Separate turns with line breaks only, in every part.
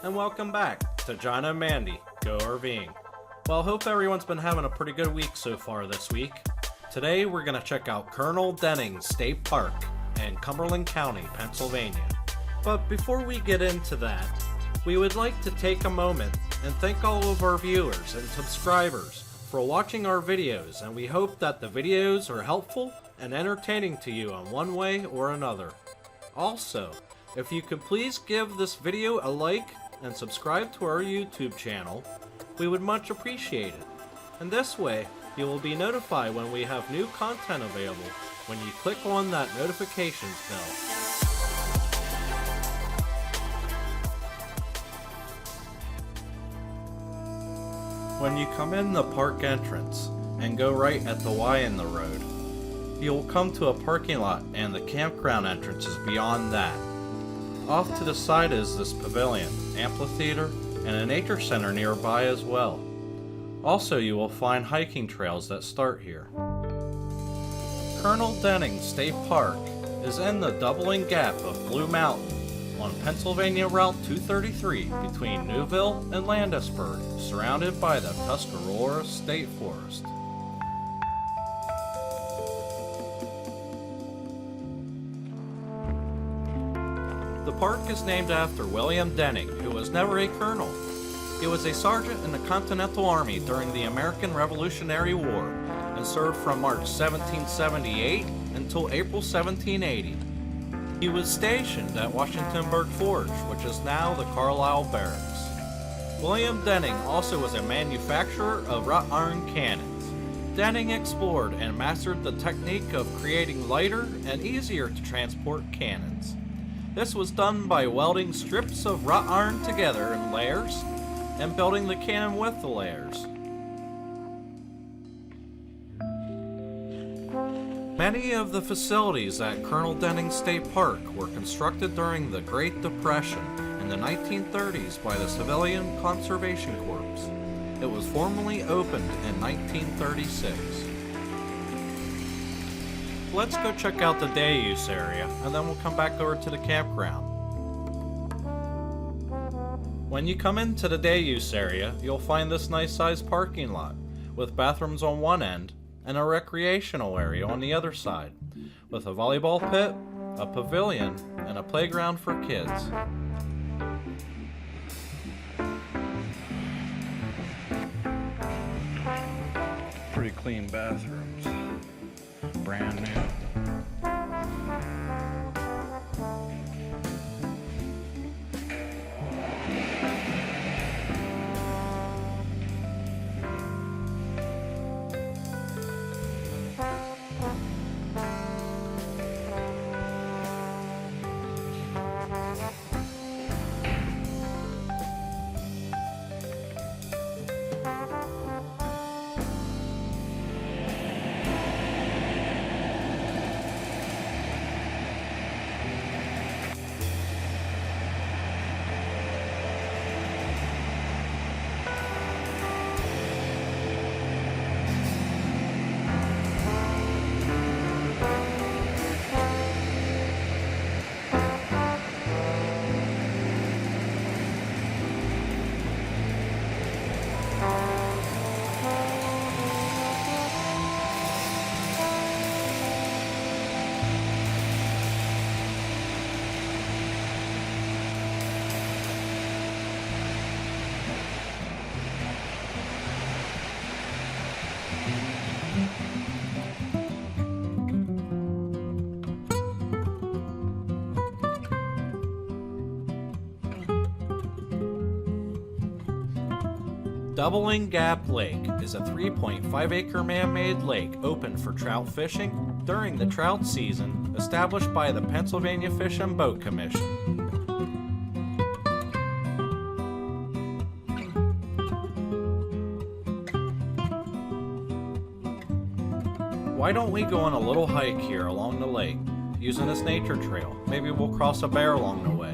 and welcome back to John and Mandy Go RVing. Well, hope everyone's been having a pretty good week so far this week. Today we're going to check out Colonel Denning State Park in Cumberland County, Pennsylvania. But before we get into that, we would like to take a moment and thank all of our viewers and subscribers for watching our videos, and we hope that the videos are helpful and entertaining to you in one way or another. Also, if you could please give this video a like and subscribe to our YouTube channel, we would much appreciate it. And this way, you will be notified when we have new content available when you click on that notifications bell. When you come in the park entrance and go right at the Y in the road, you will come to a parking lot, and the campground entrance is beyond that. Off to the side is this pavilion, amphitheater, and a nature center nearby as well. Also, you will find hiking trails that start here. Colonel Denning State Park is in the doubling gap of Blue Mountain on Pennsylvania Route 233 between Newville and Landisburg, surrounded by the Tuscarora State Forest. The park is named after William Denning, who was never a colonel. He was a sergeant in the Continental Army during the American Revolutionary War and served from March 1778 until April 1780. He was stationed at Washingtonburg Forge, which is now the Carlisle Barracks. William Denning also was a manufacturer of wrought iron cannons. Denning explored and mastered the technique of creating lighter and easier to transport cannons. This was done by welding strips of wrought iron together in layers and building the cannon with the layers. Many of the facilities at Colonel Denning State Park were constructed during the Great Depression in the 1930s by the Civilian Conservation Corps. It was formally opened in 1936. Let's go check out the day use area, and then we'll come back over to the campground. When you come into the day use area, you'll find this nice sized parking lot with bathrooms on one end and a recreational area on the other side, with a volleyball pit, a pavilion, and a playground for kids.
Pretty clean bathrooms. Brand new.
Doubling Gap Lake is a 3.5-acre man-made lake open for trout fishing during the trout season, established by the Pennsylvania Fish and Boat Commission. Why don't we go on a little hike here along the lake, using this nature trail? Maybe we'll cross a bear along the way.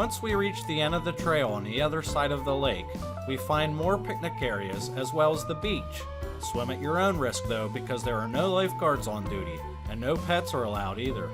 Once we reach the end of the trail on the other side of the lake, we find more picnic areas as well as the beach. Swim at your own risk though, because there are no lifeguards on duty, and no pets are allowed either.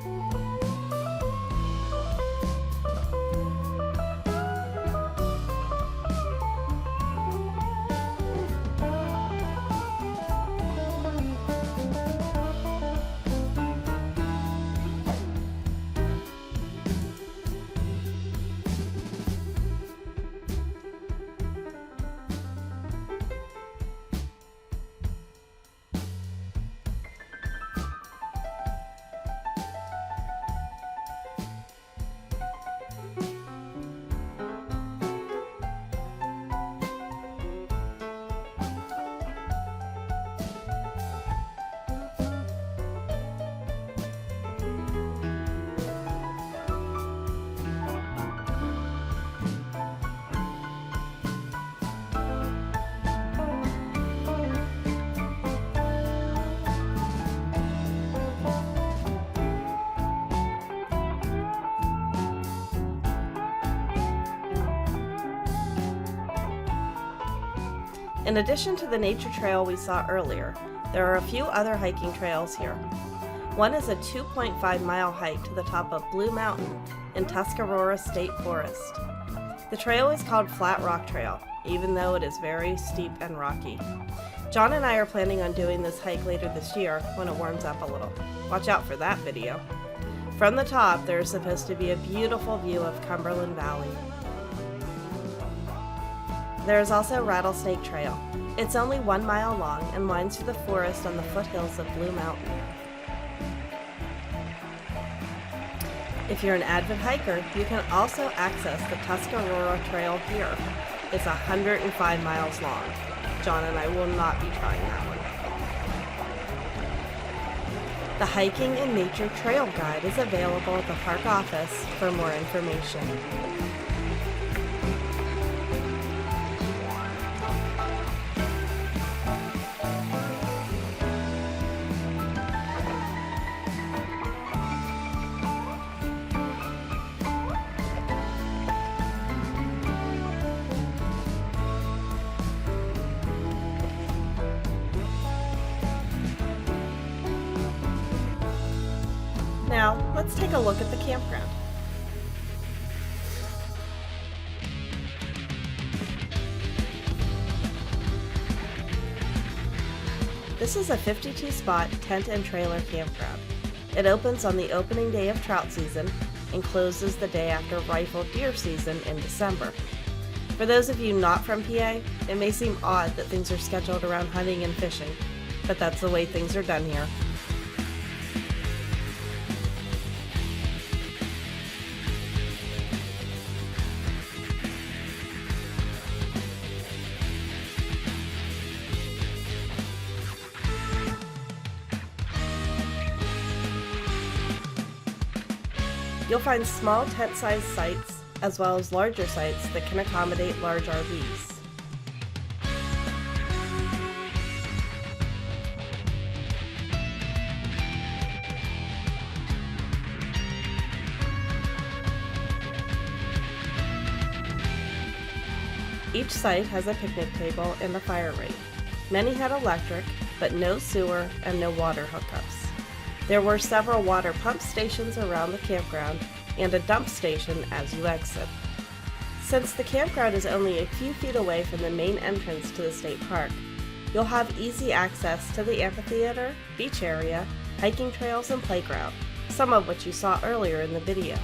In addition to the nature trail we saw earlier, there are a few other hiking trails here. One is a 2.5-mile hike to the top of Blue Mountain in Tuscarora State Forest. The trail is called Flat Rock Trail, even though it is very steep and rocky. John and I are planning on doing this hike later this year when it warms up a little. Watch out for that video. From the top, there is supposed to be a beautiful view of Cumberland Valley. There is also Rattlesnake Trail. It's only 1 mile long and winds through the forest on the foothills of Blue Mountain. If you're an avid hiker, you can also access the Tuscarora Trail here. It's 105 miles long. John and I will not be trying that one. The Hiking and Nature Trail Guide is available at the park office for more information. Now, let's take a look at the campground. This is a 52-spot tent and trailer campground. It opens on the opening day of trout season and closes the day after rifle deer season in December. For those of you not from PA, it may seem odd that things are scheduled around hunting and fishing, but that's the way things are done here. You'll find small tent-sized sites as well as larger sites that can accommodate large RVs. Each site has a picnic table and a fire ring. Many had electric, but no sewer and no water hookups. There were several water pump stations around the campground and a dump station as you exit. Since the campground is only a few feet away from the main entrance to the state park, you'll have easy access to the amphitheater, beach area, hiking trails, and playground, some of which you saw earlier in the video.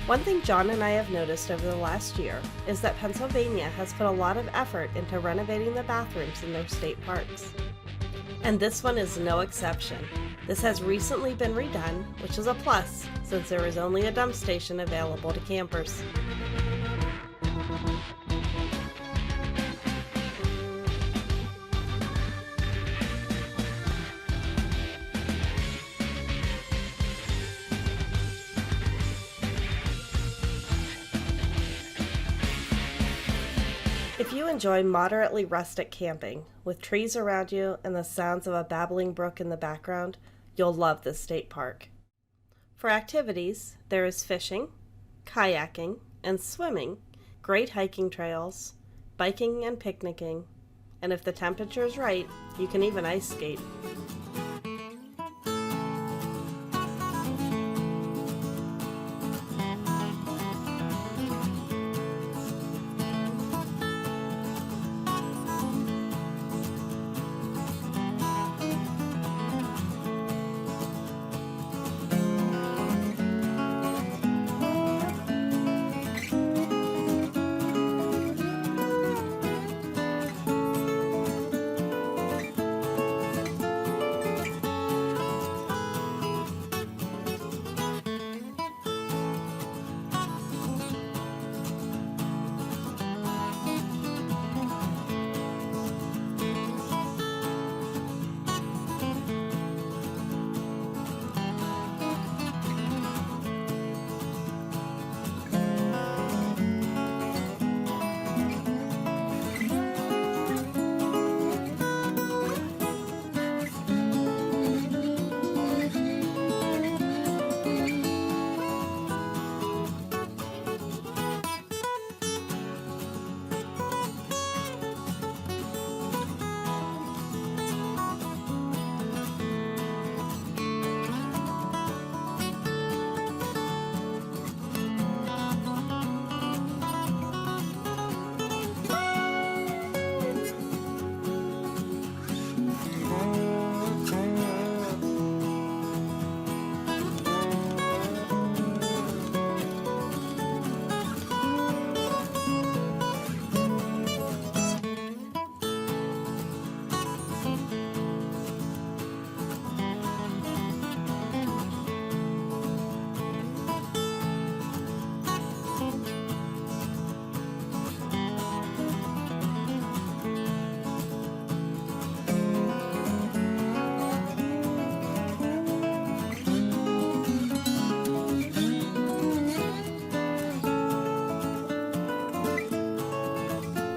One thing John and I have noticed over the last year is that Pennsylvania has put a lot of effort into renovating the bathrooms in their state parks. And this one is no exception. This has recently been redone, which is a plus since there is only a dump station available to campers. If you enjoy moderately rustic camping, with trees around you and the sounds of a babbling brook in the background, you'll love this state park. For activities, there is fishing, kayaking, and swimming, great hiking trails, biking and picnicking, and if the temperature is right, you can even ice skate.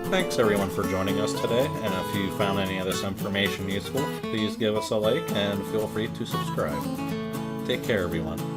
Thanks everyone for joining us today, and if you found any of this information useful, please give us a like and feel free to subscribe. Take care everyone.